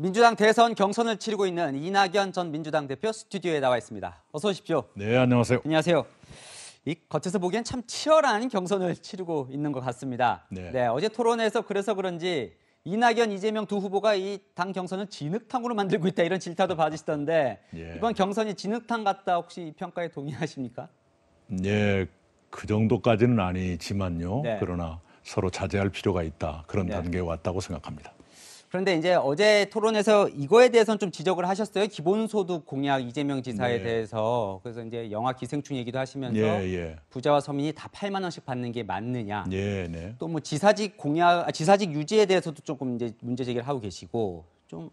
민주당 대선 경선을 치르고 있는 이낙연 전 민주당 대표 스튜디오에 나와 있습니다. 어서 오십시오. 네, 안녕하세요. 안녕하세요. 이 겉에서 보기엔 참 치열한 경선을 치르고 있는 것 같습니다. 네, 어제 토론에서 그래서 그런지 이낙연, 이재명 두 후보가 이 당 경선을 진흙탕으로 만들고 있다 이런 질타도 받으시던데 이번 경선이 진흙탕 같다 혹시 이 평가에 동의하십니까? 네, 그 정도까지는 아니지만요. 그러나 서로 자제할 필요가 있다. 그런 단계에 왔다고 생각합니다. 그런데 이제 어제 토론에서 이거에 대해서는 좀 지적을 하셨어요. 기본소득 공약 이재명 지사에 대해서. 그래서 이제 영화 기생충 얘기도 하시면서 부자와 서민이 다 8만 원씩 받는 게 맞느냐. 또 뭐 지사직 공약, 지사직 유지에 대해서도 조금 이제 문제 제기를 하고 계시고 좀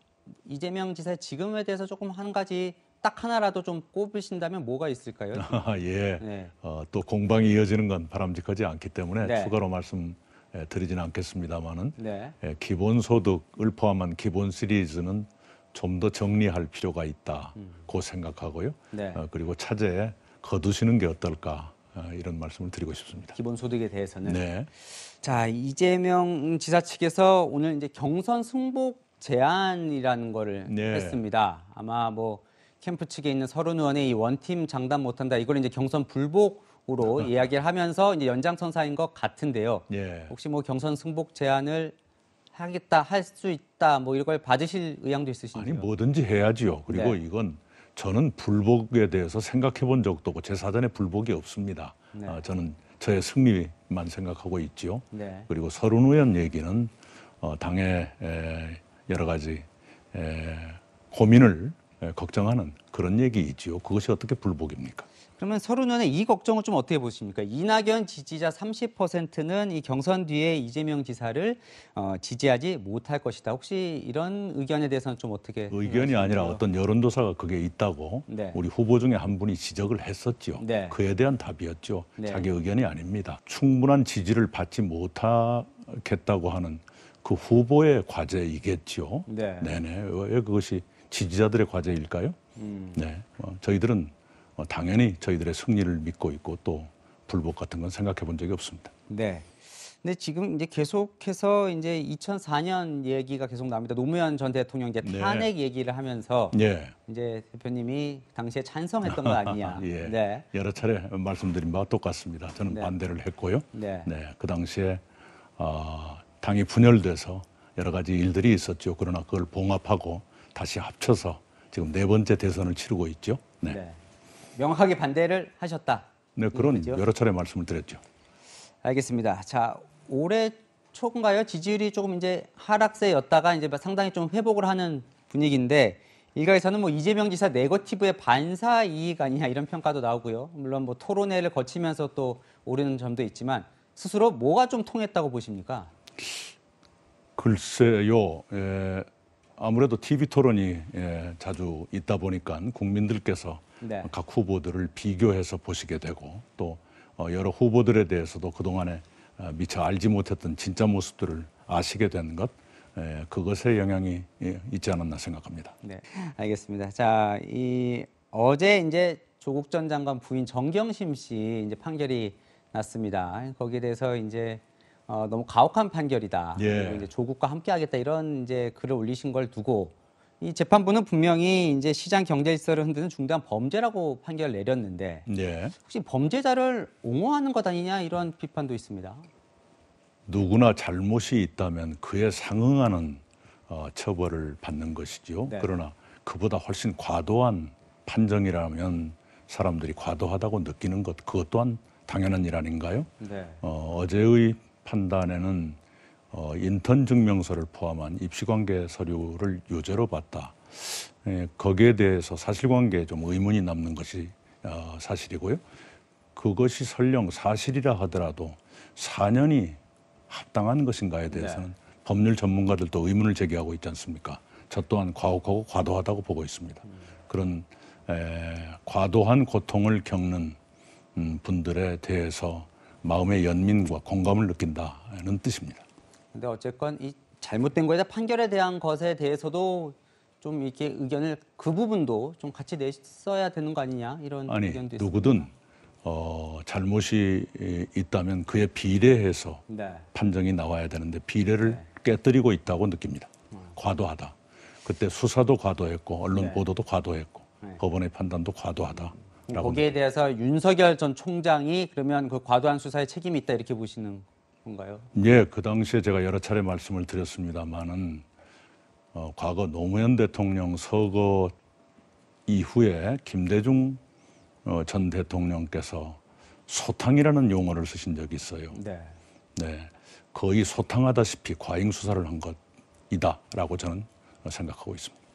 이재명 지사의 지금에 대해서 조금 한 가지 딱 하나라도 좀 꼽으신다면 뭐가 있을까요? 또 공방이 이어지는 건 바람직하지 않기 때문에 추가로 말씀 드리지는 않겠습니다만은 기본소득을 포함한 기본 시리즈는 좀 더 정리할 필요가 있다고 생각하고요. 그리고 차제에 거두시는 게 어떨까 이런 말씀을 드리고 싶습니다. 기본소득에 대해서는. 자, 이재명 지사 측에서 오늘 이제 경선 승복 제안이라는 거를 했습니다. 아마 뭐 캠프 측에 있는 서른 의원의 이 원팀 장담 못한다 이걸 이제 경선 불복으로 이야기를 하면서 이제 연장선상인 것 같은데요. 혹시 뭐 경선 승복 제안을 하겠다, 할 수 있다, 뭐 이런 걸 받으실 의향도 있으신가요? 아니 뭐든지 해야지요. 그리고 이건 저는 불복에 대해서 생각해 본 적도 없고 제 사전에 불복이 없습니다. 저는 저의 승리만 생각하고 있지요. 그리고 서른 의원 얘기는 당의 여러 가지 고민을 걱정하는 그런 얘기이지요. 그것이 어떻게 불복입니까? 그러면 서른 의원의 이 걱정을 좀 어떻게 보십니까? 이낙연 지지자 30%는 이 경선 뒤에 이재명 지사를 지지하지 못할 것이다. 혹시 이런 의견에 대해서는 좀 어떻게 의견이 아니라 어떤 여론조사가 그게 있다고 우리 후보 중에 한 분이 지적을 했었죠. 그에 대한 답이었죠. 자기 의견이 아닙니다. 충분한 지지를 받지 못하겠다고 하는 그 후보의 과제이겠죠. 왜 그것이 지지자들의 과제일까요? 저희들은 당연히 저희들의 승리를 믿고 있고 또 불복 같은 건 생각해 본 적이 없습니다. 근데 지금 이제 계속해서 이제 2004년 얘기가 계속 나옵니다. 노무현 전 대통령 이제 탄핵 얘기를 하면서 이제 대표님이 당시에 찬성했던 거 아니냐. 여러 차례 말씀드린 바와 똑같습니다. 저는 반대를 했고요. 그 당시에 당이 분열돼서 여러 가지 일들이 있었죠. 그러나 그걸 봉합하고 다시 합쳐서 지금 네 번째 대선을 치르고 있죠. 명확하게 반대를 하셨다. 그런 여러 차례 말씀을 드렸죠. 알겠습니다. 자, 올해 초인가요? 지지율이 조금 이제 하락세였다가 이제 상당히 좀 회복을 하는 분위기인데 일각에서는 뭐 이재명 지사 네거티브의 반사 이익 아니냐 이런 평가도 나오고요. 물론 뭐 토론회를 거치면서 또 오르는 점도 있지만 스스로 뭐가 좀 통했다고 보십니까? 글쎄요. 아무래도 TV 토론이 자주 있다 보니까 국민들께서 각 후보들을 비교해서 보시게 되고 또 여러 후보들에 대해서도 그동안에 미처 알지 못했던 진짜 모습들을 아시게 된 것, 그것의 영향이 있지 않았나 생각합니다. 알겠습니다. 자, 어제 이제 조국 전 장관 부인 정경심 씨 이제 판결이 났습니다. 거기에 대해서 이제 너무 가혹한 판결이다. 그리고 이제 조국과 함께하겠다 이런 이제 글을 올리신 걸 두고 이 재판부는 분명히 이제 시장 경제 질서를 흔드는 중대한 범죄라고 판결을 내렸는데 혹시 범죄자를 옹호하는 것 아니냐 이런 비판도 있습니다. 누구나 잘못이 있다면 그에 상응하는 처벌을 받는 것이죠. 그러나 그보다 훨씬 과도한 판정이라면 사람들이 과도하다고 느끼는 것 그것 또한 당연한 일 아닌가요? 어제의 판단에는 인턴 증명서를 포함한 입시관계 서류를 유죄로 봤다. 거기에 대해서 사실관계에 좀 의문이 남는 것이 사실이고요. 그것이 설령 사실이라 하더라도 4년이 합당한 것인가에 대해서는 법률 전문가들도 의문을 제기하고 있지 않습니까? 저 또한 과혹하고 과도하다고 보고 있습니다. 그런 과도한 고통을 겪는 분들에 대해서 마음의 연민과 공감을 느낀다는 뜻입니다. 근데 어쨌건 이 잘못된 거에 대한 판결에 대한 것에 대해서도 좀 이렇게 의견을 그 부분도 좀 같이 냈어야 되는 거 아니냐 이런 의견도 있습니다. 누구든 잘못이 있다면 그에 비례해서 판정이 나와야 되는데 비례를 깨뜨리고 있다고 느낍니다. 과도하다. 그때 수사도 과도했고 언론 네. 보도도 과도했고 네. 법원의 판단도 과도하다라고. 거기에 대해서 윤석열 전 총장이 그러면 그 과도한 수사에 책임이 있다 이렇게 보시는 건가요? 예, 그 당시에 제가 여러 차례 말씀을 드렸습니다만은 과거 노무현 대통령 서거 이후에 김대중 전 대통령께서 소탕이라는 용어를 쓰신 적이 있어요. 네. 네, 거의 소탕하다시피 과잉 수사를 한 것이다라고 저는 생각하고 있습니다.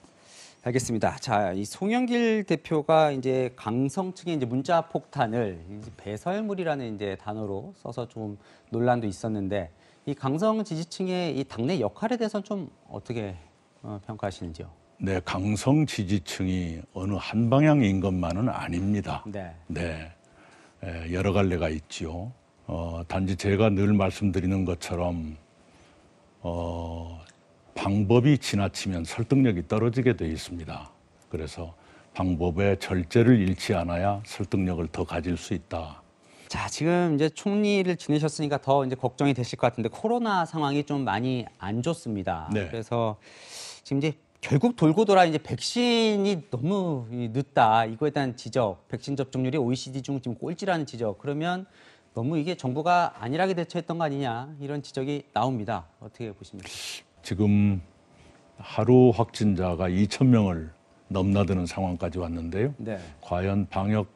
알겠습니다. 자, 이 송영길 대표가 이제 강성 측의 이제 문자 폭탄을 이제 배설물이라는 이제 단어로 써서 좀 논란도 있었는데 이 강성 지지층의 이 당내 역할에 대해서는 좀 어떻게 평가하시는지요? 네, 강성 지지층이 어느 한 방향인 것만은 아닙니다. 네. 네, 여러 갈래가 있지요. 단지 제가 늘 말씀드리는 것처럼 방법이 지나치면 설득력이 떨어지게 돼 있습니다. 그래서 방법의 절제를 잃지 않아야 설득력을 더 가질 수 있다. 자, 지금 이제 총리를 지내셨으니까 더 이제 걱정이 되실 것 같은데 코로나 상황이 좀 많이 안 좋습니다. 네. 그래서 지금 이제 결국 돌고 돌아 이제 백신이 너무 늦다. 이거에 대한 지적, 백신 접종률이 OECD 중 지금 꼴찌라는 지적. 그러면 너무 이게 정부가 안일하게 대처했던 거 아니냐 이런 지적이 나옵니다. 어떻게 보십니까? 지금 하루 확진자가 2,000명을 넘나드는 상황까지 왔는데요. 네. 과연 방역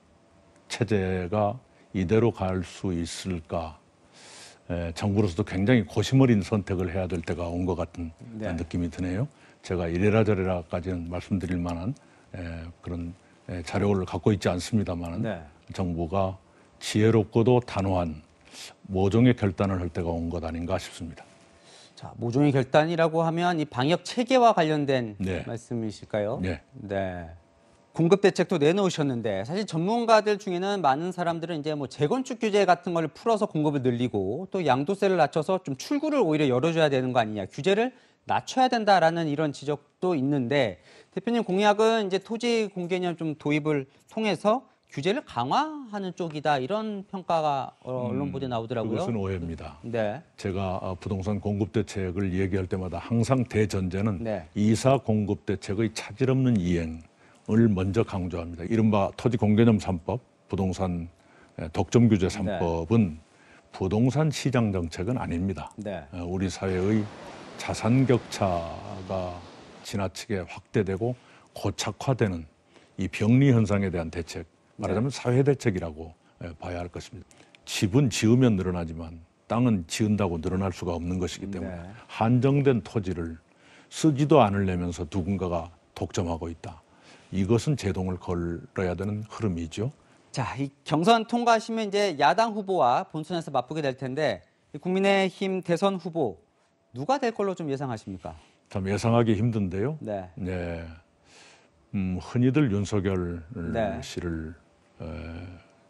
체제가 이대로 갈 수 있을까? 정부로서도 굉장히 고심어린 선택을 해야 될 때가 온 것 같은 네. 느낌이 드네요. 제가 이래라 저래라까지는 말씀드릴 만한 그런 자료를 갖고 있지 않습니다만 네. 정부가 지혜롭고도 단호한 모종의 결단을 할 때가 온 것 아닌가 싶습니다. 자, 모종의 결단이라고 하면 이 방역 체계와 관련된 네. 말씀이실까요? 네. 네. 공급 대책도 내놓으셨는데 사실 전문가들 중에는 많은 사람들은 이제 뭐 재건축 규제 같은 걸 풀어서 공급을 늘리고 또 양도세를 낮춰서 좀 출구를 오히려 열어줘야 되는 거 아니냐, 규제를 낮춰야 된다라는 이런 지적도 있는데 대표님 공약은 이제 토지 공개념 좀 도입을 통해서 규제를 강화하는 쪽이다 이런 평가가 언론 보도에 나오더라고요. 그것은 오해입니다. 네. 제가 부동산 공급 대책을 얘기할 때마다 항상 대전제는 네. 이사 공급 대책의 차질 없는 이행을 먼저 강조합니다. 이른바 토지 공개념 3법, 부동산 독점 규제 3법은 부동산 시장 정책은 아닙니다. 네. 우리 사회의 자산 격차가 지나치게 확대되고 고착화되는 이 병리 현상에 대한 대책, 말하자면 사회 대책이라고 봐야 할 것입니다. 집은 지으면 늘어나지만 땅은 지은다고 늘어날 수가 없는 것이기 때문에 한정된 토지를 쓰지도 않으려면서 누군가가 독점하고 있다. 이것은 제동을 걸어야 되는 흐름이죠. 자, 이 경선 통과하시면 이제 야당 후보와 본선에서 맞붙게 될 텐데 국민의힘 대선 후보 누가 될 걸로 좀 예상하십니까? 참 예상하기 힘든데요. 네. 네. 흔히들 윤석열 네. 씨를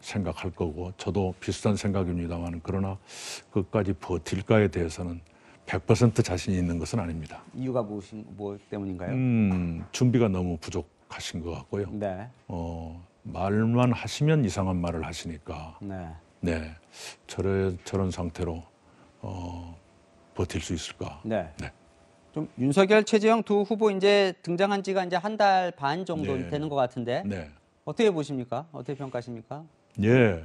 생각할 거고 저도 비슷한 생각입니다만 그러나 끝까지 버틸까에 대해서는 100% 자신이 있는 것은 아닙니다. 이유가 뭐 때문인가요? 준비가 너무 부족하신 것 같고요. 네. 말만 하시면 이상한 말을 하시니까 네. 네, 저런 상태로 버틸 수 있을까? 네. 네. 좀 윤석열, 최재형 두 후보 이제 등장한 지가 이제 한 달 반 정도 네. 되는 것 같은데 네. 어떻게 보십니까? 어떻게 평가하십니까? 예.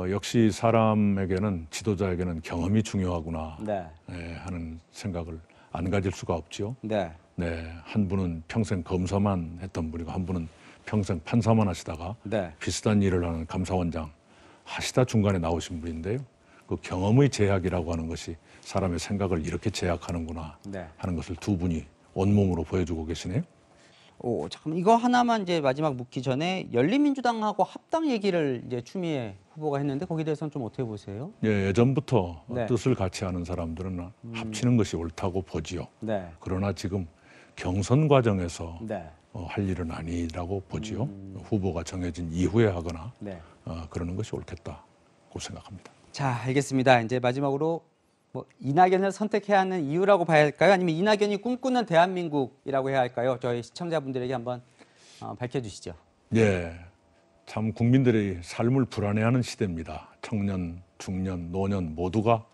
역시 사람에게는 지도자에게는 경험이 중요하구나 네. 하는 생각을 안 가질 수가 없죠. 네. 네, 한 분은 평생 검사만 했던 분이고 한 분은 평생 판사만 하시다가 네. 비슷한 일을 하는 감사원장 하시다 중간에 나오신 분인데요. 그 경험의 제약이라고 하는 것이 사람의 생각을 이렇게 제약하는구나 네. 하는 것을 두 분이 온몸으로 보여주고 계시네요. 잠깐 이거 하나만 이제 마지막 묻기 전에 열린민주당하고 합당 얘기를 이제 추미애 후보가 했는데 거기에 대해서는 좀 어떻게 보세요? 예, 예전부터 네. 뜻을 같이 하는 사람들은 합치는 것이 옳다고 보지요. 네. 그러나 지금 경선 과정에서 네. 할 일은 아니라고 보지요. 후보가 정해진 이후에 하거나 네. 그러는 것이 옳겠다고 생각합니다. 자, 알겠습니다. 이제 마지막으로 뭐 이낙연을 선택해야 하는 이유라고 봐야 할까요? 아니면 이낙연이 꿈꾸는 대한민국이라고 해야 할까요? 저희 시청자분들에게 한번 밝혀주시죠. 예, 참 국민들의 삶을 불안해하는 시대입니다. 청년, 중년, 노년 모두가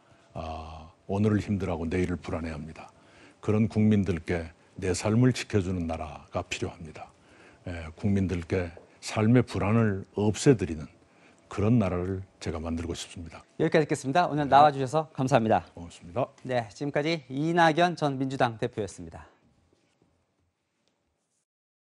오늘을 힘들어하고 내일을 불안해합니다. 그런 국민들께 내 삶을 지켜주는 나라가 필요합니다. 국민들께 삶의 불안을 없애드리는 그런 나라를 제가 만들고 싶습니다. 여기까지 듣겠습니다. 오늘 나와주셔서 감사합니다. 고맙습니다. 네, 지금까지 이낙연 전 민주당 대표였습니다.